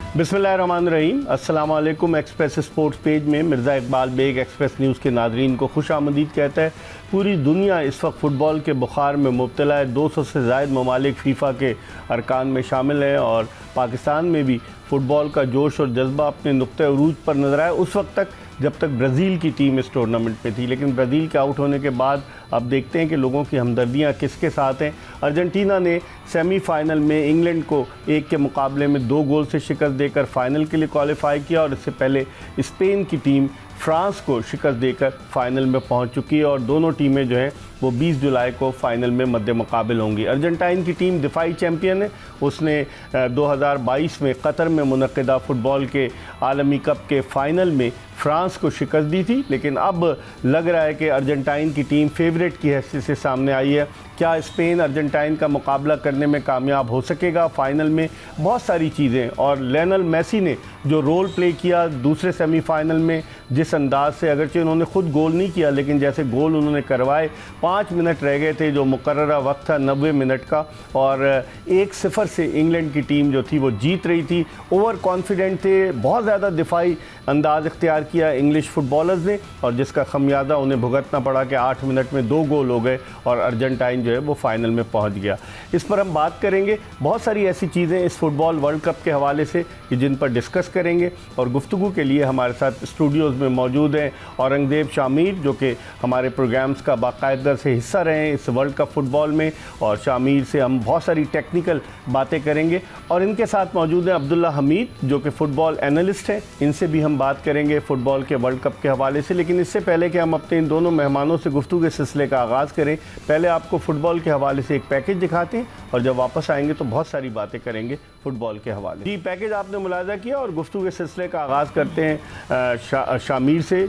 बिस्मिल्लाहिर्रहमानिर्रहीम। अस्सलाम वालेकुम। एक्सप्रेस स्पोर्ट्स पेज में मिर्ज़ा इकबाल बेग एक्सप्रेस न्यूज़ के नादरीन को खुश आमदीद कहता है। पूरी दुनिया इस वक्त फ़ुटबॉल के बुखार में मुब्तला है। 200 से ज़ायद ममालिक फ़ीफ़ा के अरकान में शामिल हैं और पाकिस्तान में भी फ़ुटबॉल का जोश और जज्बा अपने नुक्ते उरूज पर नज़र आया उस वक्त तक जब तक ब्राज़ील की टीम इस टूर्नामेंट में थी। लेकिन ब्राज़ील के आउट होने के बाद अब देखते हैं कि लोगों की हमदर्दियाँ किसके साथ हैं। अर्जेंटीना ने सेमीफ़ाइनल में इंग्लैंड को 1 के मुकाबले में 2 गोल से शिकस्त देकर फ़ाइनल के लिए क्वालिफाई किया और इससे पहले स्पेन की टीम फ्रांस को शिकस्त देकर फ़ाइनल में पहुंच चुकी है और दोनों टीमें जो हैं वो 20 जुलाई को फ़ाइनल में मद्दे मुकाबिल होंगी। अर्जेंटाइन की टीम दिफाई चैम्पियन है। उसने 2022 में कतर में मुनक़िदा फ़ुटबॉल के आलमी कप के फ़ाइनल में फ्रांस को शिकस्त दी थी, लेकिन अब लग रहा है कि अर्जेंटाइन की टीम फेवरेट की हैसियत से सामने आई है। क्या स्पेन अर्जेंटाइन का मुकाबला करने में कामयाब हो सकेगा? फ़ाइनल में बहुत सारी चीज़ें, और लियोनेल मेसी ने जो रोल प्ले किया दूसरे सेमीफ़ाइनल में, जिस अंदाज से, अगरचे उन्होंने ख़ुद गोल नहीं किया लेकिन जैसे गोल उन्होंने करवाए, 5 मिनट रह गए थे जो मुकर्ररा वक्त था 90 मिनट का, और 1-0 से इंग्लैंड की टीम जो थी वो जीत रही थी। ओवर कॉन्फिडेंट थे, बहुत ज़्यादा दिफाई अंदाज इख्तियार किया इंग्लिश फुटबॉलर्स ने और जिसका खमियाजा उन्हें भुगतना पड़ा कि 8 मिनट में 2 गोल हो गए और अर्जेंटाइन जो है वो फ़ाइनल में पहुंच गया। इस पर हम बात करेंगे। बहुत सारी ऐसी चीज़ें इस फुटबॉल वर्ल्ड कप के हवाले से कि जिन पर डिस्कस करेंगे, और गुफ्तगू के लिए हमारे साथ स्टूडियोज़ में मौजूद हैं औरंगज़ेब शामिर, जो कि हमारे प्रोग्राम्स का बाकायदा से हिस्सा रहे हैं इस वर्ल्ड कप फुटबॉल में, और शामिर से हम बहुत सारी टेक्निकल बातें करेंगे। और इनके साथ मौजूद हैं अब्दुल्ला हमीद, जो कि फ़ुटबॉल एनालिस्ट हैं। इनसे भी हम बात करेंगे फ़ुटबॉल के वर्ल्ड कप के हवाले से। लेकिन इससे पहले कि हम अपने इन दोनों मेहमानों से गुफ्तगू के सिलसिले का आगाज़ करें, पहले आपको फ़ुटबॉल के हवाले से एक पैकेज दिखाते हैं और जब वापस आएंगे तो बहुत सारी बातें करेंगे फ़ुटबॉल के हवाले। जी, पैकेज आपने मुलाज़ा किया और गुफ्तगू के सिलसिले का आगाज़ करते हैं शामिर से।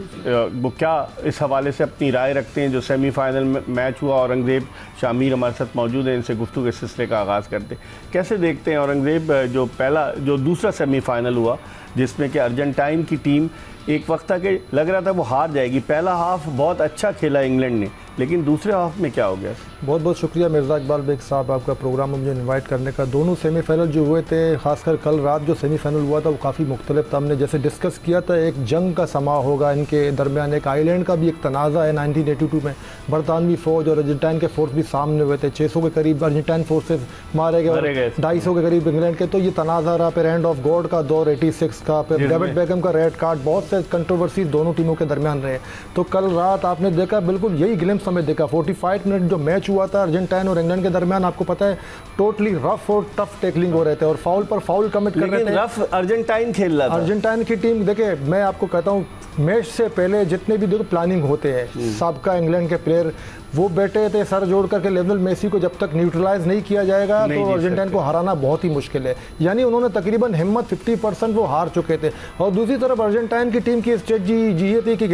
वो क्या इस हवाले से अपनी राय रखते हैं जो सेमीफ़ाइनल में मैच हुआ। औरंगज़ेब शामिर हमारे साथ मौजूद हैं, इनसे गुफ्तगू के सिलसिले का आगाज़ करते हैं। कैसे देखते हैं औरंगज़ेब जो दूसरा सेमीफ़ाइनल हुआ जिसमें कि अर्जेंटाइन की टीम एक वक्त तक लग रहा था वो हार जाएगी। पहला हाफ बहुत अच्छा खेला इंग्लैंड ने, लेकिन दूसरे हाफ में क्या हो गया? बहुत बहुत शुक्रिया मिर्ज़ा इकबाल बेग साहब आपका प्रोग्राम में मुझे इनवाइट करने का। दोनों सेमीफाइनल जो हुए थे, खासकर कल रात जो सेमीफाइनल हुआ था वो काफ़ी मुख्तलिफ था। हमने जैसे डिस्कस किया था एक जंग का समा होगा इनके दरमियान, एक आइलैंड का भी एक तनाज़ा है। 1982 में बरतानवी फ़ौज और अर्जेंटाइन के फोर्स भी सामने हुए थे। 600 के करीब अर्जेंटाइन फोर्सेज मारे गए, 250 के करीब इंग्लैंड के। तो ये तनाज़ा रहा। फिर एंड ऑफ गॉड का दौर 86 का, फिर डेविड बेकहम का रेड कार्ड, बहुत से कंट्रोवर्सी दोनों टीमों के दरमियान रहे। तो कल रात आपने देखा, बिल्कुल यही ग्लिम्स हमें देखा। 45 मिनट जो मैच हुआ था अर्जेंटाइन और इंग्लैंड के दरमियान, आपको पता है टोटली रफ और टफ टैकलिंग हो रहे थे और फाउल पर फाउल कमिट कर रहे थे। रफ अर्जेंटाइन खेल रहा था। अर्जेंटाइन की टीम, देखिए मैं आपको कहता हूँ, मैच से पहले जितने भी देखो प्लानिंग होते हैं, सबका इंग्लैंड के प्लेयर वो बैठे थे सर जोड़ करके। लियोनेल मेसी को जब तक न्यूट्रलाइज नहीं किया जाएगा तो अर्जेंटाइन को हराना बहुत ही मुश्किल है। यानी उन्होंने तकरीबन हिम्मत 50% वो हार चुके थे। और दूसरी तरफ अर्जेंटाइन की टीम की स्ट्रेटजी ये थी कि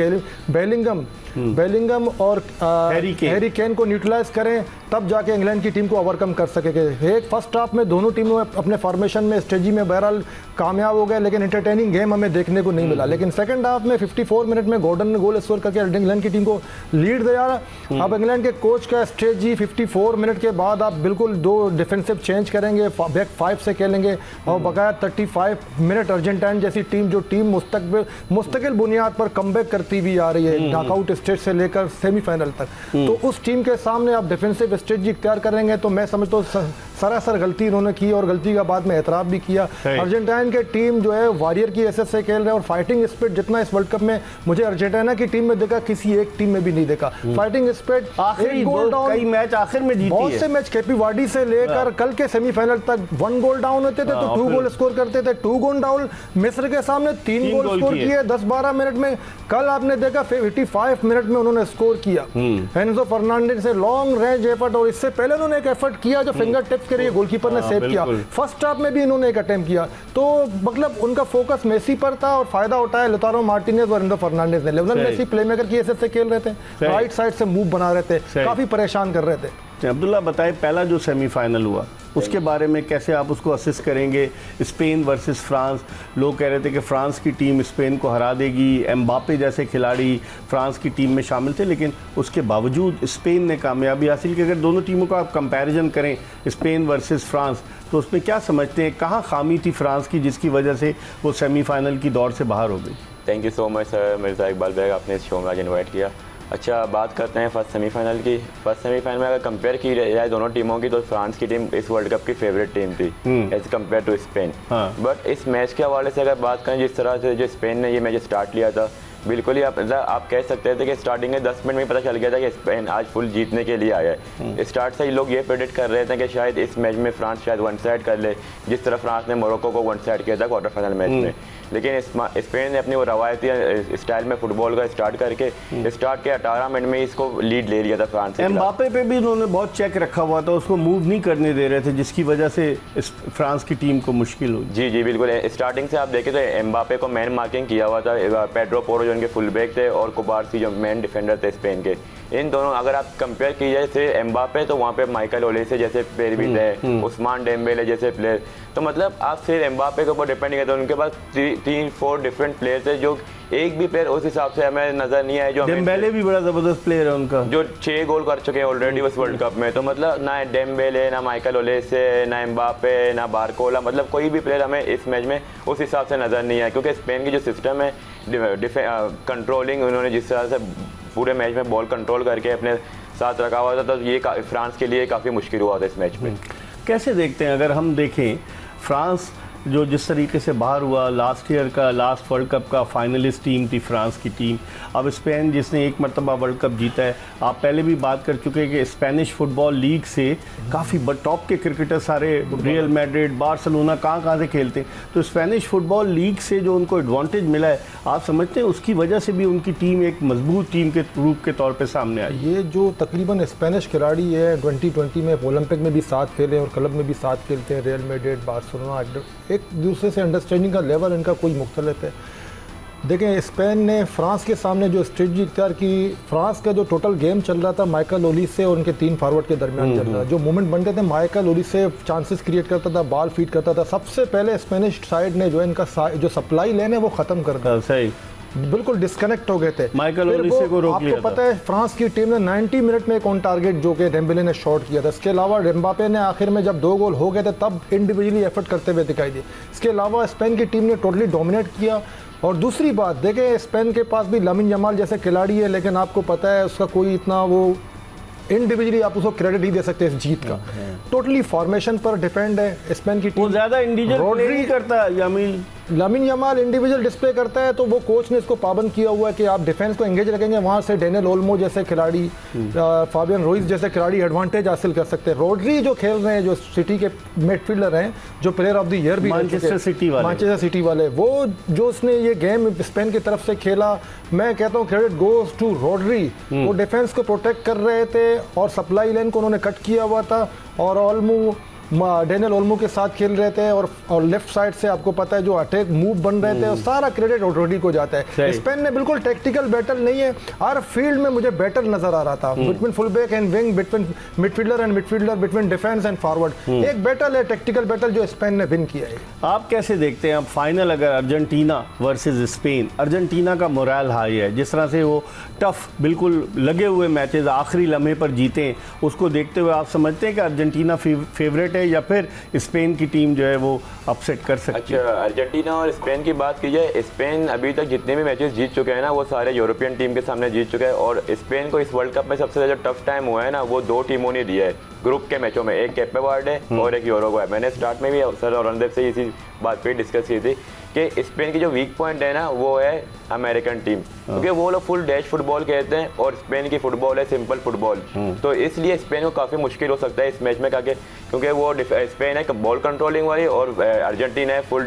बेलिंगम और हैरी केन को न्यूट्रलाइज करें, तब जाके इंग्लैंड की टीम को ओवरकम कर सकेंगे। एक फर्स्ट हाफ में दोनों टीमों अपने फॉर्मेशन में स्ट्रेटजी में बहरहाल कामयाब हो गए, लेकिन एंटरटेनिंग गेम हमें देखने को नहीं मिला। लेकिन सेकंड हाफ में 54 मिनट में गॉर्डन ने गोल स्कोर करके इंग्लैंड की टीम को लीड दिया। अब इंग्लैंड के कोच का स्ट्रेटजी 54 मिनट के बाद आप बिल्कुल 2 डिफेंसिव चेंज करेंगे, बैक 5 से खेलेंगे और बकाया 35 मिनट अर्जेंटाइन जैसी टीम, जो टीम मुस्तकिल बुनियाद पर कमबैक करती हुई आ रही है नॉकआउट स्टेज से लेकर सेमीफाइनल तक, तो उस टीम के सामने आप डिफेंसिव स्ट्रेटजी इख्तियार करेंगे तो मैं समझता हूँ सरासर गलती इन्होंने की और गलती का बाद में एतराफ़ भी किया। अर्जेंटाइन के टीम जो है वॉरियर की एसेस से खेल रहे हैं और फाइटिंग स्पिरिट जितना इस वर्ल्ड कप में मुझे अर्जेंटीना की टीम में देखा, किसी एक टीम में भी नहीं देखा। फाइटिंग स्पिरिट, कई मैच आखिर में जीती बहुत से मैच केपी वार्डी से लेकर कल के सेमीफाइनल तक 1 गोल डाउन होते थे तो 2 गोल स्कोर करते थे। 2 गोल डाउन मिस्र के सामने 3 गोल स्कोर किए 10-12 मिनट में। कल आपने देखा 85 मिनट में उन्होंने स्कोर किया एनजो फर्नांडिस से लॉन्ग रेंज एफर्ट, और इससे पहले उन्होंने एक एफर्ट किया जो फिंगर टिप्स के लिए गोलकीपर ने सेव किया। फर्स्ट हाफ में भी इन्होंने एक अटेम्प्ट किया। तो मतलब उनका फोकस मेसी पर था और फायदा उठाया लौतारो मार्टिनेज और एनजो फर्नांडिस ने। लियोनेल मेसी प्लेमेकर की एसेस से खेल रहे थे, राइट साइड से मूव बना रहे थे, काफी परेशान कर रहे थे। समझते हैं? अब्दुल्ला बताएं, पहला जो सेमीफाइनल हुआ उसके बारे में कैसे आप उसको असिस्ट करेंगे? स्पेन वर्सेस फ्रांस, लोग कह रहे थे कि फ्रांस की टीम स्पेन को हरा देगी, एम्बापे जैसे खिलाड़ी फ्रांस की टीम में शामिल थे, लेकिन उसके बावजूद स्पेन ने कामयाबी हासिल की। अगर दोनों टीमों का आप कंपैरिजन करें, स्पेन वर्सेस फ्रांस, तो उसमें क्या समझते हैं, कहाँ खामी थी फ्रांस की जिसकी वजह से वो सेमीफाइनल की दौड़ से बाहर हो गई? Thank you so much sir Mirza Iqbal bag, आपने इस शो में आज इन्वाइट किया। अच्छा, बात करते हैं फर्स्ट सेमीफाइनल की। फर्स्ट सेमीफाइनल में अगर कंपेयर की जाए दोनों टीमों की, तो फ्रांस की टीम इस वर्ल्ड कप की फेवरेट टीम थी as compare to Spain. But इस मैच के हवाले से अगर बात करें, जिस तरह से जो स्पेन ने ये मैच स्टार्ट लिया था, बिल्कुल ही आप कह सकते थे कि स्टार्टिंग के 10 मिनट में पता चल गया था कि स्पेन आज फुल जीतने के लिए आया है। स्टार्ट से ही लोग ये प्रेडिक्ट कर रहे थे कि शायद इस मैच में फ्रांस शायद वन साइड कर ले, जिस तरह फ्रांस ने मोरक्को को वन साइड किया था क्वार्टर फाइनल मैच में। लेकिन स्पेन ने अपनी वो रवायती स्टाइल में फुटबॉल का स्टार्ट करके स्टार्ट के 18 मिनट में इसको लीड ले लिया था फ्रांस से। एम्बापे पे भी उन्होंने बहुत चेक रखा हुआ था, उसको मूव नहीं करने दे रहे थे, जिसकी वजह से फ्रांस की टीम को मुश्किल हुई। जी जी बिल्कुल, स्टार्टिंग से आप देखें तो एम्बापे को मैन मार्किंग किया हुआ था, पेड्रो पोरो जो उनके फुल बैक थे और कुबारसी जो मैन डिफेंडर थे स्पेन के। इन दोनों अगर आप कंपेयर की जाए सिर्फ एम्बापे, तो वहाँ पे माइकल ओलेसे जैसे प्लेयर भी थे, उस्मान डेम्बेले जैसे प्लेयर। तो मतलब आप सिर्फ एम्बापे के ऊपर डिपेंड करते, उनके पास 3-4 डिफरेंट प्लेयर थे, जो एक भी प्लेयर उस हिसाब से हमें नजर नहीं आया। जो डेम्बेले भी बड़ा जबरदस्त प्लेयर है उनका, जो 6 गोल कर चुके हैं ऑलरेडी उस वर्ल्ड कप में। तो मतलब ना डेम्बेले, ना माइकल ओलेसे, ना एम्बापे, ना बारकोला, मतलब कोई भी प्लेयर हमें इस मैच में उस हिसाब से नजर नहीं आया। क्योंकि स्पेन की जो सिस्टम है कंट्रोलिंग, उन्होंने जिस तरह से पूरे मैच में बॉल कंट्रोल करके अपने साथ रखा हुआ था, तो ये फ्रांस के लिए काफ़ी मुश्किल हुआ था इस मैच में। कैसे देखते हैं अगर हम देखें फ्रांस जो जिस तरीके से बाहर हुआ, लास्ट ईयर का लास्ट वर्ल्ड कप का फाइनलिस्ट टीम थी फ्रांस की टीम, अब स्पेन जिसने एक मरतबा वर्ल्ड कप जीता है। आप पहले भी बात कर चुके हैं कि स्पेनिश फुटबॉल लीग से काफ़ी टॉप के क्रिकेटर सारे रियल मैड्रिड, बार्सिलोना कहाँ से खेलते हैं, तो स्पेनिश फुटबॉल लीग से जो उनको एडवांटेज मिला है, आप समझते हैं उसकी वजह से भी उनकी टीम एक मजबूत टीम के रूप के तौर पर सामने आई? ये जो तकरीबन स्पेनिश खिलाड़ी है 2020 में ओलंपिक में भी साथ खेले और क्लब में भी साथ खेलते हैं, रियल मैड्रिड, बार्सिलोना, एक दूसरे से अंडरस्टैंडिंग का लेवल इनका कोई मुख्तलिफ है। देखें, स्पेन ने फ्रांस के सामने जो स्ट्रेटजी इख्तियार की, फ्रांस का जो टोटल गेम चल रहा था माइकल ओलिसे और उनके 3 फॉरवर्ड के दरमियान चल रहा था। जो मूवमेंट बनते थे, माइकल ओलिसे चांसेस क्रिएट करता था, बॉल फीड करता था। सबसे पहले स्पेनिश साइड ने जो इनका जो सप्लाई लेन है वो ख़त्म कर दिया। सही, बिल्कुल डिस्कनेक्ट हो गए थे। माइकल ओलिसे को रोक लिया आपको पता है फ्रांस की टीम ने 90 मिनट में एक ऑन टारगेट जो कि डेम्बेले ने शॉट किया था। इसके अलावा एम्बापे ने आखिर में जब 2 गोल हो गए थे तब इंडिविजुअली एफर्ट करते हुए दिखाई दिए। इसके अलावा स्पेन की टीम ने टोटली डोमिनेट किया। और दूसरी बात देखें, स्पेन के पास भी लामिन यमाल जैसे खिलाड़ी है, लेकिन आपको पता है उसका कोई इतना वो इंडिविजुअली आप उसको क्रेडिट नहीं दे सकते इस जीत का। टोटली फॉर्मेशन पर डिपेंड है स्पेन की टीम। वो ज़्यादा इंडिविजुअल प्ले नहीं करता लामिन यमाल इंडिविजुअल डिस्प्ले करता है, तो वो कोच ने इसको पाबंद किया हुआ है कि आप डिफेंस को एंगेज रखेंगे, वहाँ से डेनियल ओल्मो जैसे खिलाड़ी, फाबियन रोइस जैसे खिलाड़ी एडवांटेज हासिल कर सकते हैं। रोड्री जो खेल रहे हैं, जो सिटी के मिडफील्डर हैं, जो प्लेयर ऑफ द ईयर भी मैनचेस्टर सिटी वाले, वो जो उसने ये गेम स्पेन की तरफ से खेला, मैं कहता हूँ क्रेडिट गोज टू रोड्री। वो डिफेंस को प्रोटेक्ट कर रहे थे और सप्लाई लाइन को उन्होंने कट किया हुआ था, और ओल्मो डेनियल ओल्मो के साथ खेल रहे थे, और लेफ्ट साइड से आपको पता है जो अटैक मूव बन रहे थे, और सारा क्रेडिट रोड्री को जाता है। स्पेन ने बिल्कुल टैक्टिकल बैटल नहीं है, हर फील्ड में मुझे बैटल नजर आ रहा था, between full back and wing, between midfielder and midfielder, between defence and forward. एक बैटल है, टैक्टिकल बैटल जो स्पेन ने विन किया है। आप कैसे देखते हैं अब फाइनल अगर अर्जेंटीना वर्सेस स्पेन? अर्जेंटीना का मोरल हाई है, जिस तरह से वो टफ बिल्कुल लगे हुए मैचेस आखिरी लम्हे पर जीते, उसको देखते हुए आप समझते हैं कि अर्जेंटीना फेवरेट है या फिर स्पेन की टीम जो है वो अपसेट कर सकती है? अच्छा, अर्जेंटीना और स्पेन की बात की जाए, स्पेन अभी तक जितने भी मैचेस जीत चुके हैं ना, वो सारे यूरोपियन टीम के सामने जीत चुके हैं। और स्पेन को इस वर्ल्ड कप में सबसे ज़्यादा टफ टाइम हुआ है ना, वो 2 टीमों ने दिया है ग्रुप के मैचों में, एक कैपे वर्डे और एक यूरुग्वे। मैंने स्टार्ट में भी सर औरंगजेब से इसी बात पे डिस्कस की थी कि स्पेन की जो वीक पॉइंट है ना, वो है अमेरिकन टीम, क्योंकि वो लोग फुल डैश फुटबॉल कहते हैं और स्पेन की फुटबॉल है सिंपल फुटबॉल। तो इसलिए स्पेन को काफ़ी मुश्किल हो सकता है इस मैच में, क्योंकि वो स्पेन है बॉल कंट्रोलिंग वाली और अर्जेंटीना है फुल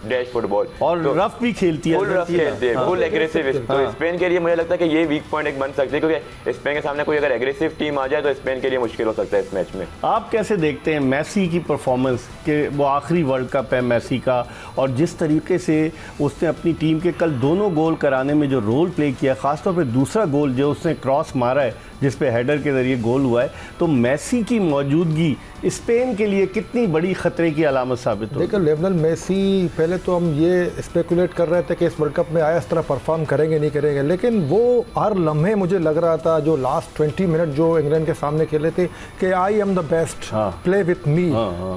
डैश फुटबॉल और रफ भी खेलती है, फुल रफ खेलती है, फुल एग्रेसिव। तो स्पेन के लिए मुझे लगता है कि ये वीक पॉइंट एक बन सकती है, क्योंकि स्पेन के सामने कोई अगर एग्रेसिव टीम आ जाए तो स्पेन के लिए मुश्किल हो सकता है इस मैच में। आप कैसे देखते हैं मेसी की परफॉर्मेंस के, वो आखिरी वर्ल्ड कप है मेसी का, और जिस तरीके से उसने अपनी टीम के कल दोनों गोल कराने में जो रोल प्ले किया, खासतौर पे दूसरा गोल जो उसने क्रॉस मारा है जिस पे हेडर के ज़रिए गोल हुआ है, तो मेसी की मौजूदगी स्पेन के लिए कितनी बड़ी खतरे की अलामत साबित हो? देखो लियोनेल मेसी, पहले तो हम ये स्पेकुलेट कर रहे थे कि इस वर्ल्ड कप में आया इस तरह परफॉर्म करेंगे नहीं करेंगे, लेकिन वो हर लम्हे मुझे लग रहा था जो लास्ट 20 मिनट जो इंग्लैंड के सामने खेले थे कि I am the best, play with me,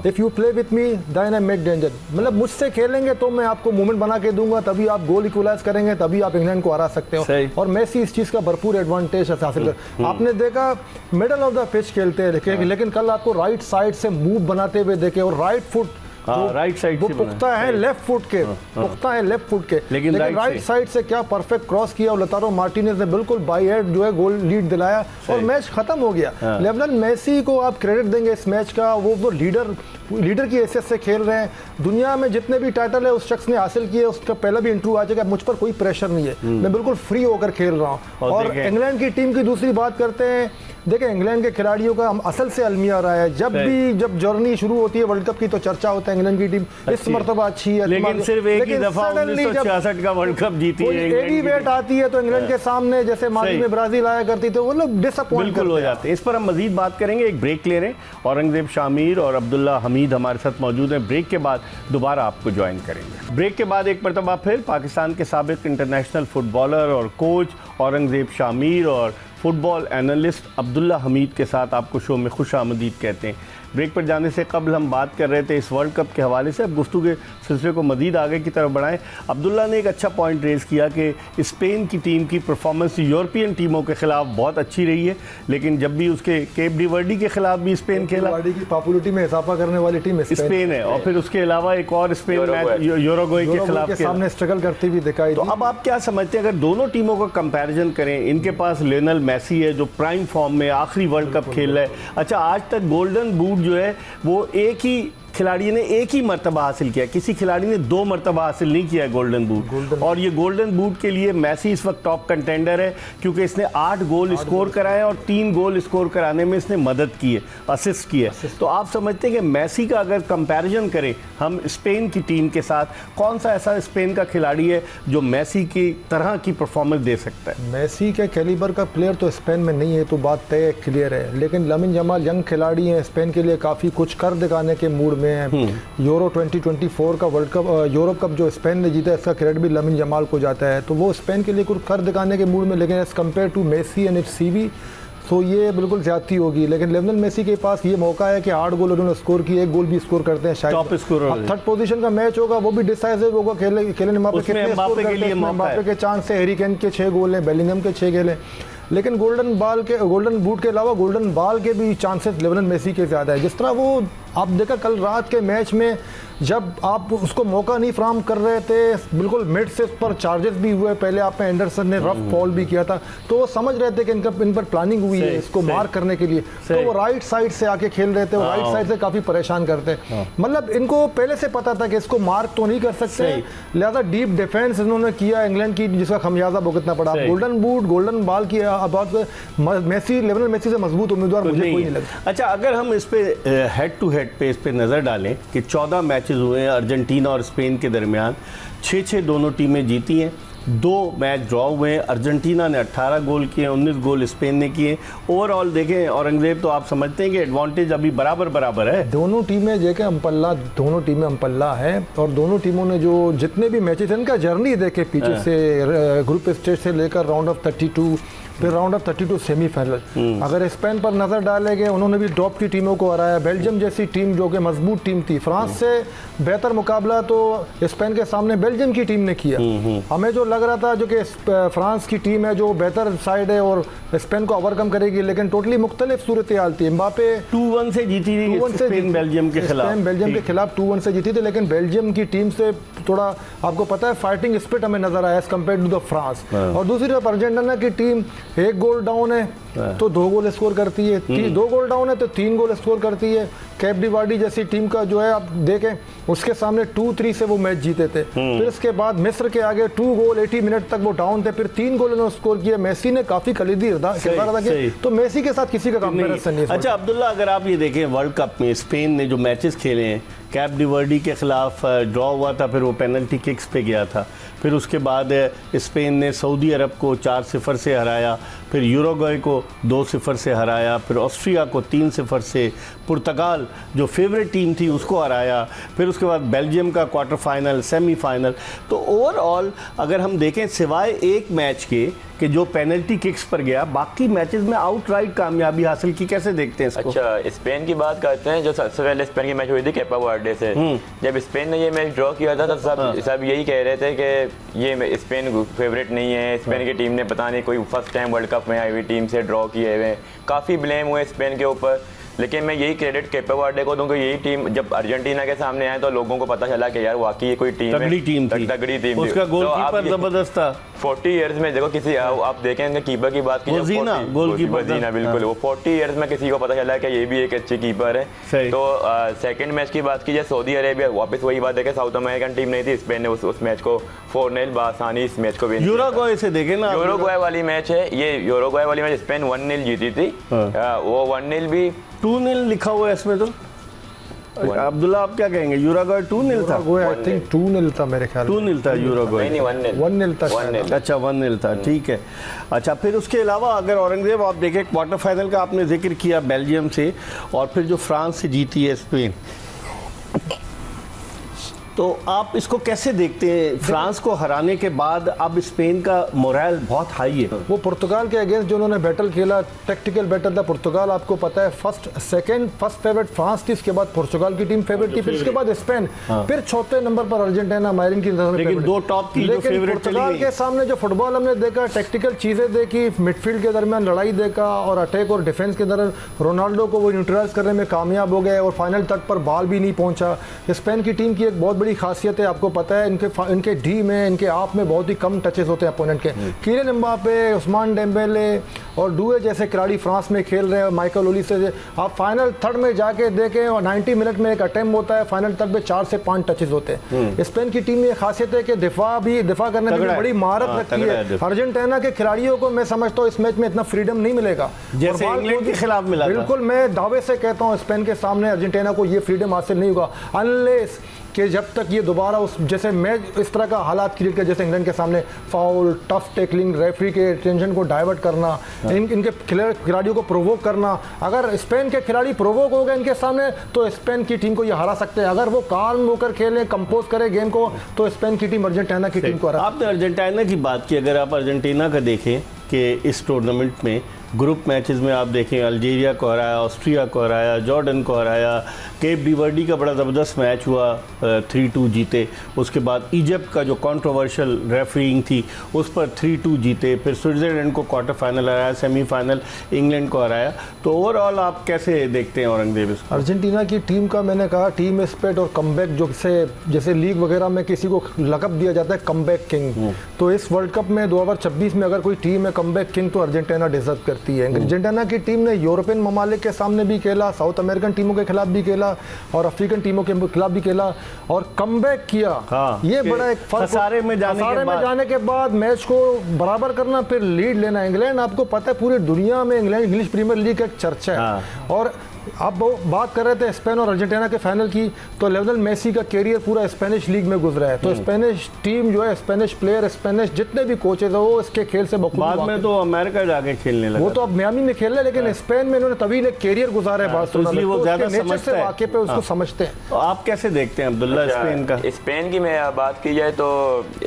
if you play with me then I make danger. मतलब मुझसे खेलेंगे तो मैं आपको मूवमेंट बना के दूंगा, तभी आप गोल इक्वलाइज करेंगे, तभी आप इंग्लैंड को हरा सकते हो। और मेसी इस चीज़ का भरपूर एडवांटेज हासिल कर, आपने देखा मिडल ऑफ द पिच खेलते हैं, लेकिन कल आपको राइट साइड से मूव बनाते हुए देखे, और राइट फुट राइट साइड वो पुख्ता है लेफ्ट फुट के, पुख्ता है लेफ्ट फुट के, लेकिन राइट साइड से क्या परफेक्ट क्रॉस किया, और लतारो मार्टिनेज ने बिल्कुल बाई हेड जो है गोल लीड दिलाया और मैच खत्म हो गया। लियोनेल मेसी को आप क्रेडिट देंगे इस मैच का, वो लीडर की हैसियत से खेल रहे हैं। दुनिया में जितने भी टाइटल है उस शख्स ने हासिल किए, उसका पहला भी इंटरव्यू आ जाएगा, मुझ पर कोई प्रेशर नहीं है, मैं बिल्कुल फ्री होकर खेल रहा हूँ। और इंग्लैंड की टीम की दूसरी बात करते हैं, देखिए इंग्लैंड के खिलाड़ियों का हम असल से अलमिया रहा है, जब जर्नी शुरू होती है वर्ल्ड कप की तो चर्चा होता है इंग्लैंड की टीम इस मरतबा अच्छी है, लेकिन सिर्फ एक ही दफा 1966 का वर्ल्ड कप जीती है, एडी वेट आती है तो इंग्लैंड के सामने जैसे माजी में ब्राजील आया करती तो वो लोग डिसअपॉइंट हो जाते हैं। इस पर हम मजीद बात करेंगे, एक ब्रेक ले रहे हैं। औरंगजेब शामिर और अब्दुल्ला हमीद हमारे साथ मौजूद हैं, ब्रेक के बाद दोबारा आपको ज्वाइन करेंगे। ब्रेक के बाद एक मरतबा फिर पाकिस्तान के साबिक इंटरनेशनल फुटबॉलर और कोच औरंगजेब शामिर और फुटबॉल एनालिस्ट अब्दुल्ला हमीद के साथ आपको शो में खुश आमदीद कहते हैं। ब्रेक पर जाने से कबल हम बात कर रहे थे इस वर्ल्ड कप के हवाले से, अब गुफ्तगू के सिलसिले को मज़ीद आगे की तरफ बढ़ाएं। अब्दुल्ला ने एक अच्छा पॉइंट रेज़ किया कि स्पेन की टीम की परफॉर्मेंस यूरोपियन टीमों के खिलाफ बहुत अच्छी रही है, लेकिन जब भी उसके केप डी वर्डी के खिलाफ भी स्पेन खेला, की पॉपुलरिटी में इजाफा करने वाली टीम स्पेन है, और फिर उसके अलावा एक और स्पेन मैच यूरुग्वे के खिलाफ सामने स्ट्रगल करती हुई दिखाई। तो अब आप क्या समझते हैं, अगर दोनों टीमों का कंपैरिजन करें, इनके पास लियोनेल मेसी है जो प्राइम फॉर्म में आखिरी वर्ल्ड कप खेल रहा है, अच्छा आज तक गोल्डन बूट जो है वो एक ही खिलाड़ी ने एक ही मर्तबा हासिल किया, किसी खिलाड़ी ने 2 मर्तबा हासिल नहीं किया गोल्डन बूट। और ये गोल्डन बूट के लिए मेसी इस वक्त टॉप कंटेंडर है, क्योंकि इसने 8 गोल स्कोर कराए और 3 गोल स्कोर कराने में इसने मदद की है, असिस्ट की है। तो आप समझते हैं कि मेसी का अगर कंपैरिजन करें हम स्पेन की टीम के साथ, कौन सा ऐसा स्पेन का खिलाड़ी है जो मेसी की तरह की परफॉर्मेंस दे सकता है? मेसी के कैलिबर का प्लेयर तो स्पेन में नहीं है, तो बात तय क्लियर है, लेकिन लामिन यमाल यंग खिलाड़ी हैं, स्पेन के लिए काफ़ी कुछ कर दिखाने के मूड में। यूरो 2024 का वर्ल्ड कप, यूरोप कप जो स्पेन ने जीता, इसका क्रेडिट भी लामिन यमाल को जाता है, तो वो स्पेन के लिए कुछ कर दिखाने के मूड में, लेकिन as compare to Messi and its CV तो ये बिल्कुल ज्यादती होगी। लेकिन लियोनेल मेसी के पास ये मौका है कि 8 गोल उन्होंने स्कोर किए, 1 गोल भी स्कोर करते हैं, शायद टॉप स्कोरर। थर्ड पोजीशन का मैच होगा, वो भी डिसाइसिव होगा, खेलने एम्बापे कितने स्कोर करते हैं, एम्बापे के चांस है, हैरी केन के 6 गोल हैं, बेलिंगम के 6 गोल हैं, लेकिन गोल्डन बूट के अलावा गोल्डन बॉल के भी चांसेस लियोनेल मेसी के ज़्यादा है। जिस तरह वो आप देखा कल रात के मैच में जब आप उसको मौका नहीं फ्राहम कर रहे थे, बिल्कुल मिड से उस पर चार्जेस भी हुए, पहले आप में एंडरसन ने रफ फॉल भी किया था, तो वो समझ रहे थे कि इन पर प्लानिंग हुई है इसको मार्क करने के लिए, तो वो राइट साइड से आके खेल रहे थे, वो राइट साइड से काफ़ी परेशान करते, मतलब इनको पहले से पता था कि इसको मार्क तो नहीं कर सकते, लिहाजा डीप डिफेंस इन्होंने किया इंग्लैंड की, जिसका खमियाजा भुगतना पड़ा। गोल्डन बूट, गोल्डन बॉल की मेसी, लियोनेल मेसी से मजबूत उम्मीदवार मुझे कोई नहीं लगता। अच्छा, अगर हम इस पे हेड टू हेड पे इस पे नज़र डालें कि 14 मैचेस हुए हैं अर्जेंटीना और स्पेन के दरमियान, 6-6 दोनों टीमें जीती हैं, 2 मैच ड्रॉ हुए हैं, अर्जेंटीना ने 18 गोल किए, 19 गोल स्पेन ने किए। ओवरऑल देखें औरंगजेब, तो आप समझते हैं कि एडवांटेज अभी बराबर है? दोनों टीमें देखें दोनों टीमें अम्पल्ला है, और दोनों टीमों ने जो जितने भी मैचेस इनका जर्नी देखे पीछे से, ग्रुप स्टेज से लेकर राउंड ऑफ 32 फिर राउंड ऑफ 32 सेमीफाइनल, अगर स्पेन पर नज़र डालेंगे, उन्होंने भी टॉप की टीमों को हराया, बेल्जियम जैसी टीम जो कि मजबूत टीम थी, फ्रांस से बेहतर मुकाबला तो स्पेन के सामने बेल्जियम की टीम ने किया। हमें जो लग रहा था जो कि फ्रांस की टीम है जो बेहतर साइड है और स्पेन को ओवरकम करेगी, लेकिन टोटली मुख्तलिफ सूरत हाल थी। एम्बापे 2-1 से जीती थी स्पेन बेल्जियम के खिलाफ 2-1 से जीती थी, लेकिन बेल्जियम की टीम से थोड़ा आपको पता है फाइटिंग स्पिरिट हमें नजर आया as compare to the France. और दूसरी तरफ अर्जेंटीना की टीम 1 गोल डाउन है तो 2 गोल स्कोर करती है, 2 गोल डाउन है तो 3 गोल स्कोर करती है। कैप डी वर्डी जैसी टीम का जो है आप देखें उसके सामने 2-3 से वो मैच जीते थे। फिर इसके बाद मिस्र के आगे 2 गोल 80 मिनट तक वो डाउन थे, फिर 3 गोल उन्होंने स्कोर किए। मेसी ने काफी कलीदी किरदार अदा किया, तो मेसी के साथ किसी का कंपैरिजन नहीं है। अच्छा अब्दुल्ला, अगर आप ये देखें वर्ल्ड कप में स्पेन ने जो मैचेस खेले हैं, कैप डी वर्डी के खिलाफ ड्रॉ हुआ था, फिर वो पेनल्टी किक्स पे गया था, फिर उसके बाद स्पेन ने सऊदी अरब को 4-0 से हराया, फिर यूरुग्वे को 2-0 से हराया, फिर ऑस्ट्रिया को 3-0 से, पुर्तगाल जो फेवरेट टीम थी उसको हराया, फिर उसके बाद बेल्जियम का क्वार्टर फाइनल, सेमीफाइनल। तो ओवरऑल अगर हम देखें सिवाय एक मैच के कि जो पेनल्टी किक्स पर गया, बाकी मैचेस में आउटराइट कामयाबी हासिल की, कैसे देखते हैं इसको? अच्छा, स्पेन की बात करते हैं। जो सबसे पहले स्पेन की मैच हुई थी केपा वर्डे से, जब स्पेन ने ये मैच ड्रॉ किया था तो सब यही कह रहे थे कि ये स्पेन फेवरेट नहीं है, स्पेन की टीम ने पता नहीं कोई फर्स्ट टाइम वर्ल्ड कप में आई हुई टीम से ड्रॉ किए हुए, काफ़ी ब्लेम हुए स्पेन के ऊपर। लेकिन मैं यही क्रेडिट केपा वर्डे को दूंगा, यही टीम जब अर्जेंटीना के सामने आए तो लोगों को पता चला कि यार वाकई ये कोई टीम है, तगड़ी टीम थी, उसका गोलकीपर जबरदस्त था। 40 इयर्स में देखो किसी आप देखें कीपर की बात की, गोलकीपर बिल्कुल, वो 40 इयर्स में किसी को पता चला कि ये भी एक अच्छी कीपर है। तो सेकंड मैच की बात की जाए, सऊदी अरेबिया, वापस वही बात है, साउथ अमेरिकन टीम नहीं थी, स्पेन ने उस मैच को 4-0 बासानी इस मैच को विन। यूरुग्वे से देखें ना, यूरुग्वे वाली मैच है ये, यूरुग्वे वाली मैच स्पेन 1-0 जीती थी, वो 1-0 भी 2-0 लिखा हुआ है इसमें। तो अब्दुल्ला आप क्या कहेंगे? यूरुग्वे 2-0 था, आई थिंक 2-0 था मेरे ख्याल, 2-0 था यूरुग्वे, नहीं 1-0 था। अच्छा 1-0 था, ठीक है। अच्छा फिर उसके अलावा अगर औरंगजेब आप देखें, क्वार्टर फाइनल का आपने जिक्र किया बेल्जियम से, और फिर जो फ्रांस से जीती है स्पेन, तो आप इसको कैसे देखते हैं? फ्रांस को हराने के बाद अब स्पेन का मोरल बहुत हाई है। वो पुर्तगाल के अगेंस्ट जो उन्होंने बैटल खेला, टैक्टिकल बैटल था। पुर्तगाल आपको पता है फर्स्ट फेवरेट फ्रांस थी, इसके बाद पुर्तगाल की टीम फेवरेट थी, फिर उसके बाद स्पेन, फिर चौथे नंबर पर अर्जेंटीना मायरिन की नजर में। लेकिन दो टॉप की जो फेवरेट पुर्तगाल के सामने जो फुटबॉल हमने देखा, टैक्टिकल चीजें देखी, मिडफील्ड के दरमियान लड़ाई देखा, और अटैक और डिफेंस के दरमियान रोनाल्डो को वो न्यूट्रलाइज करने में कामयाब हो गए, और फाइनल तक पर बॉल भी नहीं पहुंचा। स्पेन की टीम की एक बहुत बड़ी खासियत है, आपको पता है, इनके डी में, इनके आप में बहुत ही कम टचेस होते हैं अपोनेंट के। किलियन एम्बापे, उस्मान डेम्बेले और डुए जैसे खिलाड़ी फ्रांस में खेल रहे हैं, माइकल ओलिसे से। आप फाइनल थर्ड में जाके देखें, और 90 मिनट में एक अटेम्प्ट होता है, फाइनल तक में 4 से 5 टचेस होते हैं। स्पेन की टीम में खासियत है कि दिफा करने में बड़ी महारत रखती है। अर्जेंटीना के खिलाड़ियों को मैं समझता हूँ इस मैच में इतना फ्रीडम नहीं मिलेगा जैसे इंग्लैंड के खिलाफ मिला। बिल्कुल, मैं दावे से कहता हूँ स्पेन के सामने अर्जेंटीना को ये फ्रीडम हासिल नहीं होगा, अनलेस कि जब तक ये दोबारा उस जैसे मैच इस तरह का हालात क्रिएट कर, जैसे इंग्लैंड के सामने फाउल, टफ टैकलिंग, रेफरी के टेंशन को डाइवर्ट करना, इनके खिलाड़ियों को प्रोवोक करना। अगर स्पेन के खिलाड़ी प्रोवोक हो गए इनके सामने तो स्पेन की टीम को ये हरा सकते हैं। अगर वो काल्म होकर खेलें, कंपोज करें गेम को, तो स्पेन की टीम अर्जेंटीना की टीम को हरा। आपने अर्जेंटीना की बात की, अगर आप अर्जेंटीना का देखें कि इस टूर्नामेंट में ग्रुप मैचेस में आप देखें, अल्जीरिया को हराया, ऑस्ट्रिया को हराया, जॉर्डन को हराया, केप डी वर्डी का बड़ा ज़बरदस्त मैच हुआ, 3-2 जीते। उसके बाद इजिप्ट का जो कंट्रोवर्शियल रेफरिंग थी उस पर 3-2 जीते, फिर स्विट्ज़रलैंड को क्वार्टर फाइनल हराया, सेमीफाइनल इंग्लैंड को हराया। तो ओवरऑल आप कैसे देखते हैं औरंगजेब इसको? अर्जेंटीना की टीम का मैंने कहा टीम स्पिरिट और कमबैक, जो जैसे लीग वगैरह में किसी को लक़ब दिया जाता है कमबैक किंग, तो इस वर्ल्ड कप में 2026 में अगर कोई टीम है कमबैक किंग तो अर्जेंटीना डिजर्व करती है। अर्जेंटीना की टीम ने यूरोपियन ममालिक के सामने भी खेला, साउथ अमेरिकन टीमों के खिलाफ भी खेला, और अफ्रीकन टीमों के खिलाफ भी खेला, और कमबैक किया। ये बड़ा एक खसारे में जाने के बाद मैच को बराबर करना, फिर लीड लेना। इंग्लैंड, आपको पता है पूरी दुनिया में इंग्लैंड इंग्लिश प्रीमियर लीग का एक चर्चा है। और आप बात कर रहे थे स्पेन और अर्जेंटीना के फाइनल की, तो लियोनेल मेसी का कैरियर पूरा स्पेनिश लीग में गुजरा है। तो स्पेनिश टीम जो है, स्पेनिश प्लेयर, स्पेनिश जितने भी कोचेज है, वो इसके खेल से बखूबी बाद में तो अमेरिका जाके खेलने लगा, वो तो अब मियामी में खेल रहे हैं, लेकिन स्पेन में इन्होंने तवील एक कैरियर गुजारा है, बार्सिलोना में, वो ज्यादा समझते हैं, वाकई पे उसको समझते हैं। तो आप कैसे देखते हैं अब्दुल्ला स्पेन का? स्पेन की मैं बात की जाए तो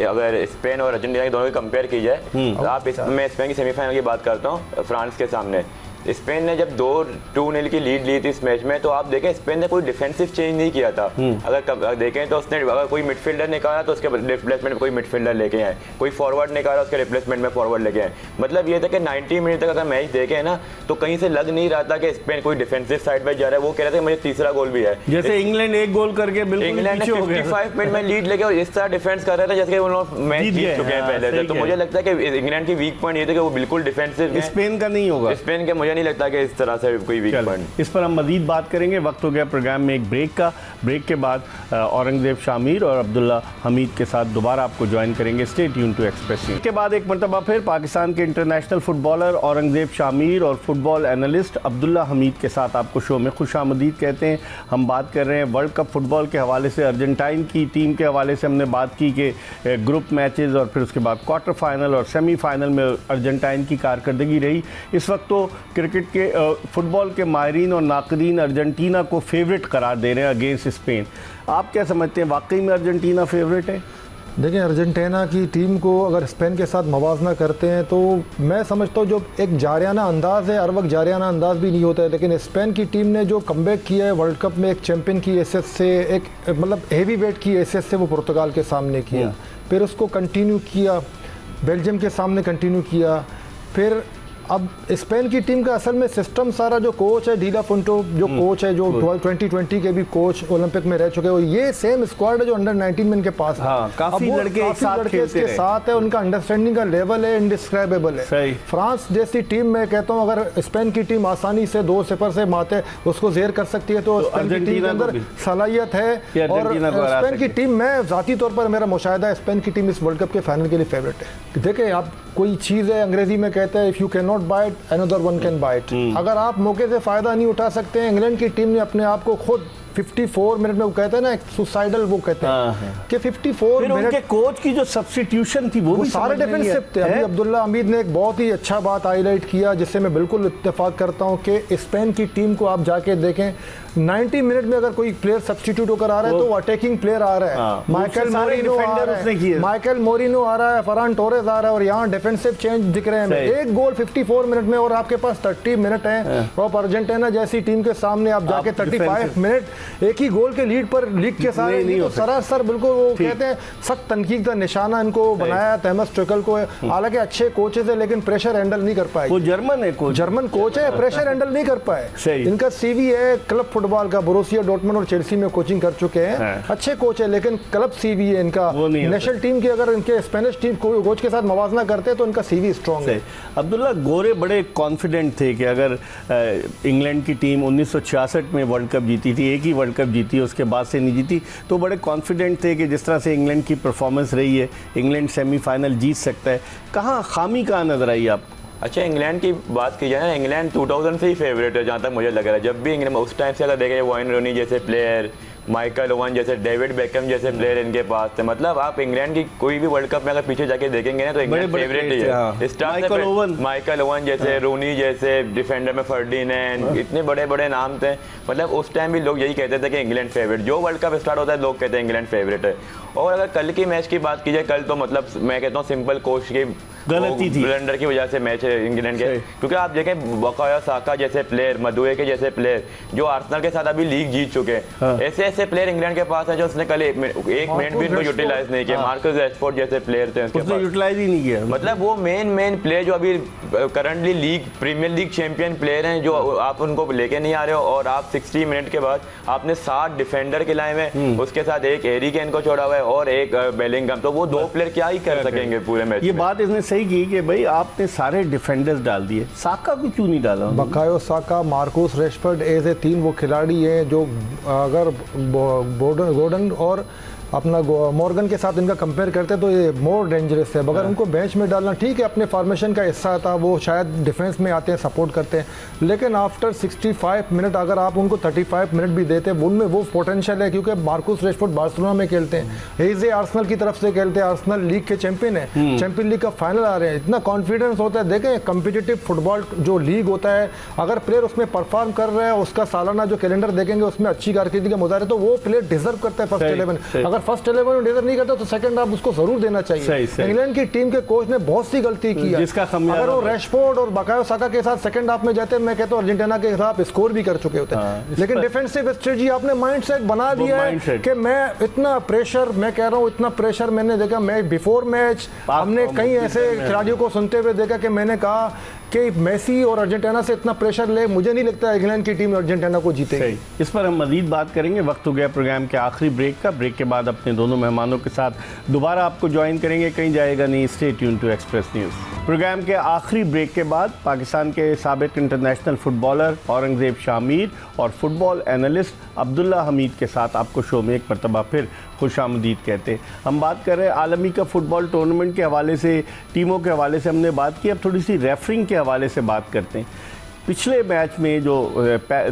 अगर स्पेन और अर्जेंटीना की दोनों की कंपेयर की जाए, आप मैं स्पेन की सेमीफाइनल की बात करता हूँ फ्रांस के सामने। स्पेन ने जब 2-0 की लीड ली थी इस मैच में, तो आप देखें स्पेन ने कोई डिफेंसिव चेंज नहीं किया था। अगर देखें तो उसने अगर कोई मिडफील्डर निकाला तो उसके रिप्लेसमेंट में कोई मिडफील्डर लेके आए, कोई फॉरवर्ड निकाला उसके रिप्लेसमेंट में फॉरवर्ड लेके आए। मतलब ये था कि 90 मिनट तक अगर मैच देखें ना, तो कहीं से लग नहीं रहा था कि स्पेन कोई डिफेंसिव साइड पर जा रहा है। वो कह रहे थे मुझे तीसरा गोल भी है, जैसे इंग्लैंड एक गोल करके इंग्लैंड ने 55 मिनट में लीड लेके और इस तरह डिफेंस कर रहे थे जैसे वो लोग मैच जीत चुके हैं पहले से। तो मुझे लगता है कि इंग्लैंड की वीक पॉइंट ये था कि वो बिल्कुल डिफेंसिव है। स्पेन का नहीं होगा, स्पेन के मुझे मुझे नहीं लगता कि इस तरह से कोई वीक पॉइंट। इस पर हम मजीद बात करेंगे। वक्त हो गया प्रोग्राम में एक ब्रेक का। ब्रेक के बाद औरंगजेब शामिर और अब्दुल्ला हमीद के साथ दोबारा आपको ज्वाइन करेंगे। Stay tune to Express News. के बाद एक मरतबा फिर पाकिस्तान के इंटरनेशनल फुटबॉलर औरंगजेब शामिर और फुटबॉल एनालिस्ट अब्दुल्ला हमीद के साथ आपको शो में खुशामदीद कहते हैं। हम बात कर रहे हैं वर्ल्ड कप फुटबॉल के हवाले से। अर्जेंटाइन की टीम के हवाले से हमने बात की कि ग्रुप मैचेस और फिर उसके बाद क्वार्टर फाइनल और सेमीफाइनल में अर्जेंटाइन की कारकर्दगी रही। इस वक्त तो क्रिकेट के फुटबॉल के माहिरीन और नाक़दीन अर्जेंटीना को फेवरेट करार दे रहे हैं अगेंस्ट स्पेन। आप क्या समझते हैं, वाकई में अर्जेंटीना फेवरेट है? देखिए, अर्जेंटीना की टीम को अगर स्पेन के साथ मवाजना करते हैं तो मैं समझता हूँ जो एक जारियाना अंदाज़ है, हर वक्त जारियाना अंदाज़ भी नहीं होता है, लेकिन स्पेन की टीम ने जो कमबैक किया है वर्ल्ड कप में, एक चैंपियन की हैसियत से, एक मतलब हेवी वेट की हैसियत से वो पुर्तगाल के सामने किया, फिर उसको कंटिन्यू किया, बेल्जियम के सामने कंटिन्यू किया, फिर अब स्पेन की टीम का असल में सिस्टम सारा जो कोच है डीला फुंटो, जो कोच है जो 2020 के भी कोच ओलंपिक में रह चुके हैं, ये सेम स्क्वाड है जो अंडर 19 में इनके पास है। काफी लड़के इसके साथ है, उनका अंडरस्टैंडिंग का लेवल है इंडिस्क्राइबेबल है। फ्रांस जैसी टीम मैं कहता हूँ अगर स्पेन की टीम आसानी से 2-0 से माते उसको जेर कर सकती है तो स्पेन की टीम के अंदर सलाहियत है। और स्पेन की टीम, मैं ज़ाती तौर पर मेरा मुशाहिदा है, स्पेन की टीम इस वर्ल्ड कप के फाइनल के लिए फेवरेट है। देखिए, आप कोई चीज़ है, अंग्रेजी में कहते हैं if you can not bite another one can bite. अगर आप मौके से फ़ायदा नहीं उठा सकते हैं, इंग्लैंड की टीम ने अपने आप को खुद 54 मिनट में, वो कहते हैं ना सुसाइडल, वो कहते हैं कि 54 मिनट उनके कोच की जो सब्स्टिट्यूशन थी वो सारे डिफेंसिव थे। अभी अब्दुल्ला हमीद ने एक बहुत ही अच्छा बात हाईलाइट किया जिससे मैं बिल्कुल इत्तेफाक करता हूं कि स्पेन की टीम को आप जाके देखें 90 मिनट में अगर कोई प्लेयर सब्स्टिट्यूट होकर आ रहा है तो वो अटैकिंग प्लेयर आ रहा है। माइकल मोरिनो आ रहा है, फरहान टोरेस आ रहा है और यहाँ डिफेंसिव चेंज दिख रहे हैं। एक गोल 54 मिनट में और आपके पास 30 मिनट है और अर्जेंटीना जैसी टीम के सामने आप जाके 35 मिनट एक ही गोल के लीड पर लीग के सारे नहीं तो सरासर बिल्कुल वो कहते हैं सख्त तनकीद का निशाना इनको बनाया थॉमस टुचेल को। हालांकि अच्छे कोचेस है लेकिन प्रेशर हैंडल नहीं कर पाए। वो जर्मन कोच है, प्रेशर हैंडल नहीं कर पाए। इनका सीवी है क्लब फुटबॉल का, बोरुसिया डॉर्टमुंड और चेल्सी में कोचिंग कर चुके हैं, अच्छे कोच है, लेकिन क्लब सीवी है इनका। नेशनल टीम की अगर इनके स्पेनिश टीम कोच के साथ मवाजना करते हैं तो इनका सीवी स्ट्रॉन्ग है। अब्दुल्ला, गोरे बड़े कॉन्फिडेंट थे कि अगर इंग्लैंड की टीम 1966 में वर्ल्ड कप जीती थी, एक ही वर्ल्ड कप जीती, उसके बाद से नहीं जीती, तो बड़े कॉन्फिडेंट थे कि जिस तरह से इंग्लैंड की परफॉर्मेंस रही है इंग्लैंड सेमीफाइनल जीत सकता है। कहाँ खामी कहाँ नजर आई आप? अच्छा, इंग्लैंड की बात की जाए ना, इंग्लैंड 2000 से ही फेवरेट है जहाँ तक मुझे लग रहा है। जब भी इंग्लैंड उस टाइम से अगर देखें, वाइन रोनी जैसे प्लेयर, माइकल ओवन जैसे, डेविड बेकहम जैसे प्लेयर इनके पास थे। मतलब आप इंग्लैंड की कोई भी वर्ल्ड कप में अगर पीछे जाके देखेंगे ना तो इंग्लैंड फेवरेट ही है। माइकल ओवन जैसे, रोनी जैसे, डिफेंडर में फर्डिनैंड, इतने बड़े बड़े नाम थे। मतलब उस टाइम भी लोग यही कहते थे कि इंग्लैंड फेवरेट, जो वर्ल्ड कप स्टार्ट होता है लोग कहते हैं इंग्लैंड फेवरेट है। और अगर कल की मैच की बात की जाए, कल तो मतलब मैं कहता हूँ सिंपल कोच की गलती थी, ब्लंडर की वजह से मैच है इंग्लैंड के। क्योंकि आप देखें बकाया साका जैसे प्लेयर, मदुए के जैसे प्लेयर जो आर्सेनल के साथ अभी लीग जीत चुके हैं, ऐसे ऐसे प्लेयर इंग्लैंड के पास है जो उसने कल एक मिनट भी इनको यूटिलाइज नहीं किया। मार्कस रैशफोर्ड जैसे प्लेयर थे उसके पास, यूटिलाइज ही नहीं किया। मतलब वो मेन प्लेयर जो अभी currently league premier league champion player हैं, जो आप उनको लेके नहीं आ रहे हो। और आप 60 मिनट के बाद आपने 7 डिफेंडर खिलाए हुए, उसके साथ एक हैरी केन को छोड़ा हुआ है और एक बेलिंगम, तो वो 2 प्लेयर क्या ही कर सकेंगे पूरे मैच। ये बात इसने सही की कि भाई आपने सारे डिफेंडर्स डाल दिए, साका को क्यों नहीं डाला? बकायो साका, मार्कोस रेशफोर्ड ऐसे 3 वो खिलाड़ी हैं जो अगर गॉर्डन और अपना मॉर्गन के साथ इनका कंपेयर करते तो ये मोर डेंजरस है। अगर उनको बेंच में डालना ठीक है, अपने फॉर्मेशन का हिस्सा था, वो शायद डिफेंस में आते हैं, सपोर्ट करते हैं, लेकिन आफ्टर 65 मिनट अगर आप उनको 35 मिनट भी देते हैं, उनमें वो पोटेंशियल है। क्योंकि मार्कोस रेशफोर्ड बार्सिलोना में खेलते हैं, हेजे आर्सेनल की तरफ से खेलते हैं, आर्सेनल लीग के चैंपियन है, चैंपियन लीग का फाइनल आ रहे हैं, इतना कॉन्फिडेंस होता है। देखें कॉम्पिटिटिव फुटबॉल जो लीग होता है, अगर प्लेयर उसमें परफॉर्म कर रहा है, उसका सालाना जो कैलेंडर देखेंगे उसमें अच्छी कारकिर्दी का मुजाहरा है, तो वो प्लेयर डिजर्व करता है फर्स्ट 11। अगर फर्स्ट 11 डिजर्व नहीं करता तो सेकंड आप उसको जरूर देना चाहिए। इंग्लैंड की टीम के कोच ने बहुत सी गलती की है, अगर वो रेशफोर्ड और बकायो साका के साथ सेकंड हाफ में जाते, मैं कहता हूं अर्जेंटीना के खिलाफ स्कोर भी कर चुके होते हैं। लेकिन डिफेंसिव स्ट्रेटजी आपने माइंडसेट बना दिया है कि मैं इतना प्रेशर, मैं कह रहा हूं इतना प्रेशर मैंने देखा। मैं बिफोर मैच हमने कई ऐसे खिलाड़ियों को सुनते हुए देखा कि मैंने कहा कि मेसी और अर्जेंटीना से इतना प्रेशर ले, मुझे नहीं लगता इंग्लैंड की टीम अर्जेंटीना को जीतेगी। इस पर हम मजीद बात करेंगे। वक्त हो गया प्रोग्राम के आखिरी ब्रेक का। ब्रेक के बाद अपने दोनों मेहमानों के साथ दोबारा आपको ज्वाइन करेंगे, कहीं जाएगा नहीं। Stay tune to Express News. Programme के आखिरी ब्रेक के बाद पाकिस्तान के साबिक इंटरनेशनल फुटबॉलर औरंगजेब शामिर और फुटबॉल एनालिस्ट अब्दुल्ला हमीद के साथ आपको शो में एक मरतबा फिर खुशामदीद कहते हैं। हम बात कर रहे हैं आलमी कप फुटबॉल टूर्नामेंट के हवाले से, टीमों के हवाले से हमने बात की। अब थोड़ी सी रेफरिंग के हवाले से बात करते हैं। पिछले मैच में जो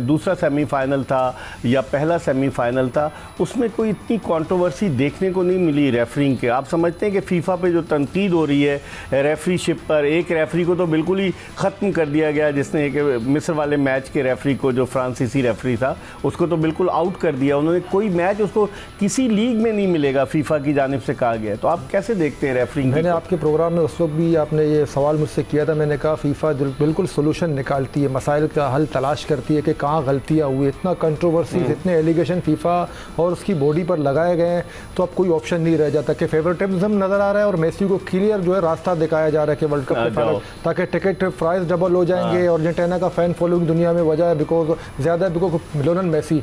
दूसरा सेमीफाइनल था या पहला सेमीफाइनल था, उसमें कोई इतनी कंट्रोवर्सी देखने को नहीं मिली रेफरिंग के। आप समझते हैं कि फीफा पे जो तनकीद हो रही है रेफरीशिप पर, एक रेफरी को तो बिल्कुल ही ख़त्म कर दिया गया, जिसने एक मिस्र वाले मैच के रेफरी को, जो फ्रांसीसी रेफरी था, उसको तो बिल्कुल आउट कर दिया उन्होंने। कोई मैच उसको किसी लीग में नहीं मिलेगा, फीफा की जानिब से कहा गया है। तो आप कैसे देखते हैं रेफरिंग? मैंने आपके प्रोग्राम में उस वक्त भी आपने ये सवाल मुझसे किया था, मैंने कहा फीफा बिल्कुल सोल्यूशन निकालती है, मसाइल का हल तलाश करती है कि कहाँ गलतियाँ हुई। इतना कंट्रोवर्सीज, इतने एलिगेशन फीफा और उसकी बॉडी पर लगाए गए हैं, तो अब कोई ऑप्शन नहीं रह जाता कि फेवरेटिज्म नज़र आ रहा है और मेसी को क्लियर जो है रास्ता दिखाया जा रहा है कि वर्ल्ड कप के फाइनल, ताकि टिकट प्राइस डबल हो जाएंगे। अर्जेंटीना का फैन फॉलोइंग दुनिया में वजह है बिकॉज ज़्यादा बिकॉज लियोनेल मेसी।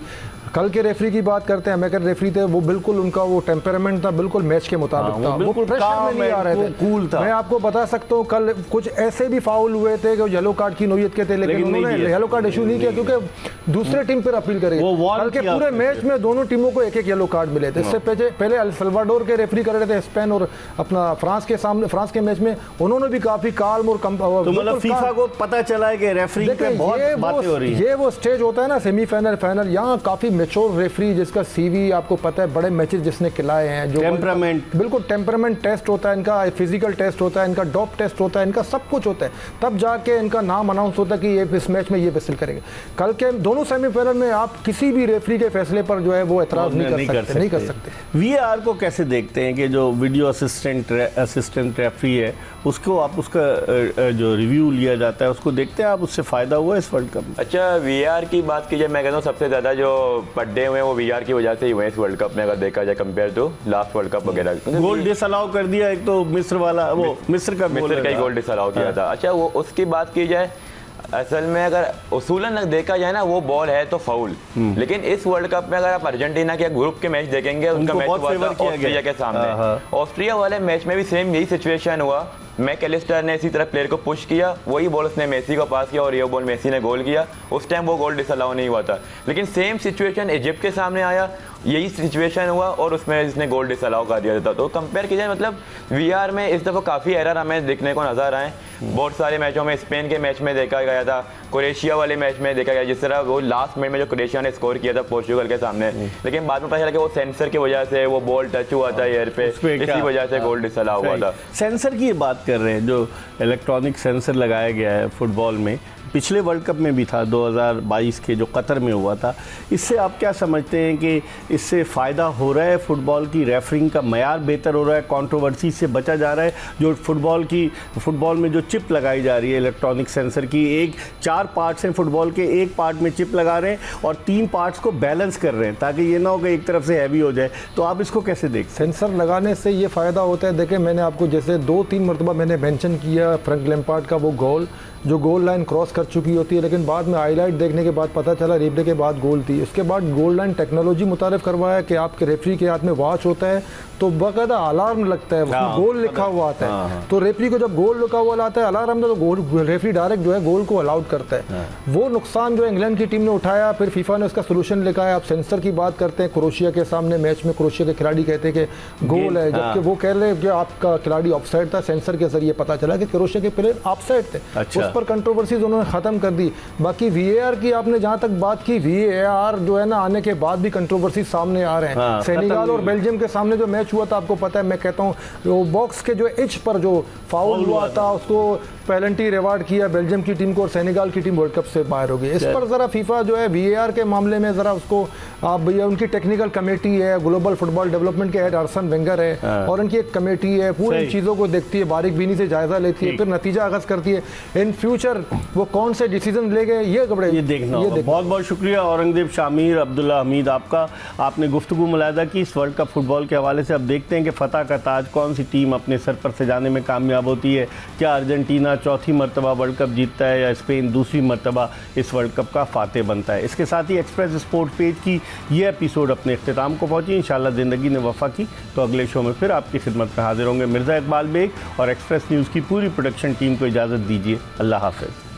कल के रेफरी की बात करते हैं, अमेरिकन रेफरी थे, वो बिल्कुल उनका वो टेम्परामेंट था बिल्कुल मैच के मुताबिक था, वो प्रेशर में नहीं आ रहे थे, कूल था। मैं आपको बता सकता हूँ कल कुछ ऐसे भी फाउल हुए थे कि येलो कार्ड की नोयत के थे, लेकिन उन्होंने येलो कार्ड इशू नहीं किया क्योंकि दूसरे टीम पर अपील करेंगे। कल के पूरे मैच में दोनों टीमों को एक एक येलो कार्ड मिले थे। इससे पहले अल सल्वाडोर के रेफरी कर रहे थे स्पेन और अपना फ्रांस के सामने, फ्रांस के मैच में उन्होंने भी काफी काल्म और मतलब फीफा को पता चला है कि रेफरी पे बहुत बातें हो रही है। ये वो स्टेज होता है ना सेमीफाइनल फाइनल, यहाँ काफी मैच्योर रेफरी जिसका सीवी आपको पता है, बड़े मैचेस जिसने खिलाए हैं, जो टेम्परामेंट, बिल्कुल टेम्परामेंट टेस्ट होता है इनका, फिजिकल टेस्ट होता है इनका, डॉप टेस्ट होता है इनका, सब कुछ होता है, तब जाके इनका नाम अनाउंस होता है कि ये इस मैच में ये फैसला करेंगे। कल के दोनों सेमीफाइनल में आप किसी भी रेफरी के फैसले पर जो है वो एतराज नहीं कर सकते। वीएआर को कैसे देखते हैं कि जो वीडियो असिस्टेंट रेफरी है, उसको आप उसका जो रिव्यू लिया जाता है उसको देखते हैं आप? उससे फ़ायदा हुआ इस वर्ल्ड कप में? अच्छा, वीआर की बात की जाए, मैं कहता हूँ सबसे ज़्यादा जो पड्डे हुए हैं वो वीआर की वजह से ही हुए इस वर्ल्ड कप में, अगर देखा जाए compare to last world cup वगैरह। गोल डिसअलाउ कर दिया एक तो मिस्र वाला, वो मिस्र का ही गोल डिसअलाउ किया था। अच्छा, वो उसकी बात की जाए, असल में अगर उसूलन देखा जाए ना, वो बॉल है तो फाउल, लेकिन इस वर्ल्ड कप में अगर आप अर्जेंटीना के ग्रुप के मैच देखेंगे, उनका मैच हुआ था ऑस्ट्रिया के सामने। ऑस्ट्रिया वाले मैच में भी सेम यही सिचुएशन हुआ, मैकलिस्टर ने इसी तरह प्लेयर को पुश किया, वही बॉल उसने मेसी को पास किया और ये बॉल मेसी ने गोल किया। उस टाइम वो गोल डिसअलाउ नहीं हुआ था, लेकिन सेम सिचुएशन इजिप्ट के सामने आया, यही सिचुएशन हुआ और उसमें इसने गोल डिसअलाउ कर दिया था। तो कंपेयर किया जाए, मतलब वीआर में इस दफ़ा काफ़ी एरर हमें देखने को नजर आए। बहुत सारे मैचों में, स्पेन के मैच में देखा गया था, क्रोएशिया वाले मैच में देखा गया, जिस तरह वो लास्ट मिनट में जो क्रोएशिया ने स्कोर किया था पोर्चुगल के सामने, लेकिन बाद में पता चला कि वो सेंसर की वजह से वो बॉल टच हुआ था एयर पे, इसी वजह से गोल डिसअलाउ हुआ था। सेंसर की बात कर रहे हैं, जो इलेक्ट्रॉनिक सेंसर लगाया गया है फुटबॉल में, पिछले वर्ल्ड कप में भी था 2022 के जो कतर में हुआ था, इससे आप क्या समझते हैं कि इससे फ़ायदा हो रहा है? फुटबॉल की रेफरिंग का मयार बेहतर हो रहा है? कंट्रोवर्सी से बचा जा रहा है? जो फुटबॉल में जो चिप लगाई जा रही है इलेक्ट्रॉनिक सेंसर की, एक 4 पार्ट्स हैं फुटबॉल के, एक पार्ट में चिप लगा रहे हैं और 3 पार्ट्स को बैलेंस कर रहे हैं ताकि ये ना हो कि एक तरफ से हैवी हो जाए। तो आप इसको कैसे देखते? सेंसर लगाने से ये फ़ायदा होता है, देखें मैंने आपको जैसे 2-3 मरतबा मैंने मेंशन किया फ्रैंक लैम्पार्ड का वो गोल जो गोल लाइन क्रॉस कर चुकी होती है, लेकिन बाद में हाईलाइट देखने के बाद पता चला रिप्ले के बाद गोल थी। उसके बाद गोल लाइन टेक्नोलॉजी मुतारिफ करवाया कि आपके रेफरी के हाथ में वॉच होता है तो बाकायदा अलार्म लगता है, उसमें गोल लिखा हुआ आता है, तो रेफरी को जब गोल लिखा हुआ आता है अलार्म में, तो गोल रेफरी डायरेक्ट जो है गोल को अलाउड करता है। वो नुकसान जो इंग्लैंड की टीम ने उठाया, फिर फीफा ने उसका सोल्यूशन लिखा है। आप सेंसर की बात करते हैं, क्रोएशिया के सामने मैच में क्रोएशिया के खिलाड़ी कहते हैं कि गोल है, जबकि वो कह रहे हैं कि आपका खिलाड़ी ऑफसाइड था। सेंसर के जरिए पता चला कि क्रोएशिया के प्लेयर ऑफसाइड थे। उस पर कंट्रोवर्सीज उन्होंने खत्म कर दी। बाकी वीएआर की आपने जहां तक बात की, वीएआर जो है ना आने के बाद भी कंट्रोवर्सी सामने आ रहे हैं। सेनेगल और बेल्जियम के सामने जो मैच हुआ था, आपको पता है, मैं कहता हूँ वो बॉक्स के जो एज पर जो फाउल हुआ था उसको पेनल्टी रिवार्ड किया बेल्जियम की टीम को और सेनेगल की टीम वर्ल्ड कप से बाहर हो गई। इस पर ज़रा फीफा जो है वीएआर के मामले में ज़रा उसको, आप भैया उनकी टेक्निकल कमेटी है, ग्लोबल फुटबॉल डेवलपमेंट के हेड आर्सन वेंगर है और उनकी एक कमेटी है, पूरी चीज़ों को देखती है, बारीक बीनी से जायजा लेती है, फिर नतीजा आगाज करती है। इन फ्यूचर वो कौन से डिसीजन ले गए ये देखना होगा। बहुत बहुत शुक्रिया औरंगजेब शामिर, अब्दुल्ला हमीद आपका। आपने गुफ्तगू मुलाहिदा की इस वर्ल्ड कप फुटबॉल के हवाले से। अब देखते हैं कि फतह का ताज कौन सी टीम अपने सर पर सजाने में कामयाब होती है। क्या अर्जेंटीना अर्जेंटीना चौथी मरतबा वर्ल्ड कप जीतता है या स्पेन दूसरी मरतबा इस वर्ल्ड कप का फातेह बनता है। इसके साथ ही एक्सप्रेस स्पोर्ट पेज की ये एपिसोड अपने इख्तिताम को पहुंची। इंशाल्लाह ज़िंदगी ने वफ़ा की तो अगले शो में फिर आपकी खिदमत में हाजिर होंगे। मिर्ज़ा इकबाल बेग और एक्सप्रेस न्यूज़ की पूरी प्रोडक्शन टीम को इजाज़त दीजिए। अल्लाह हाफ़िज़।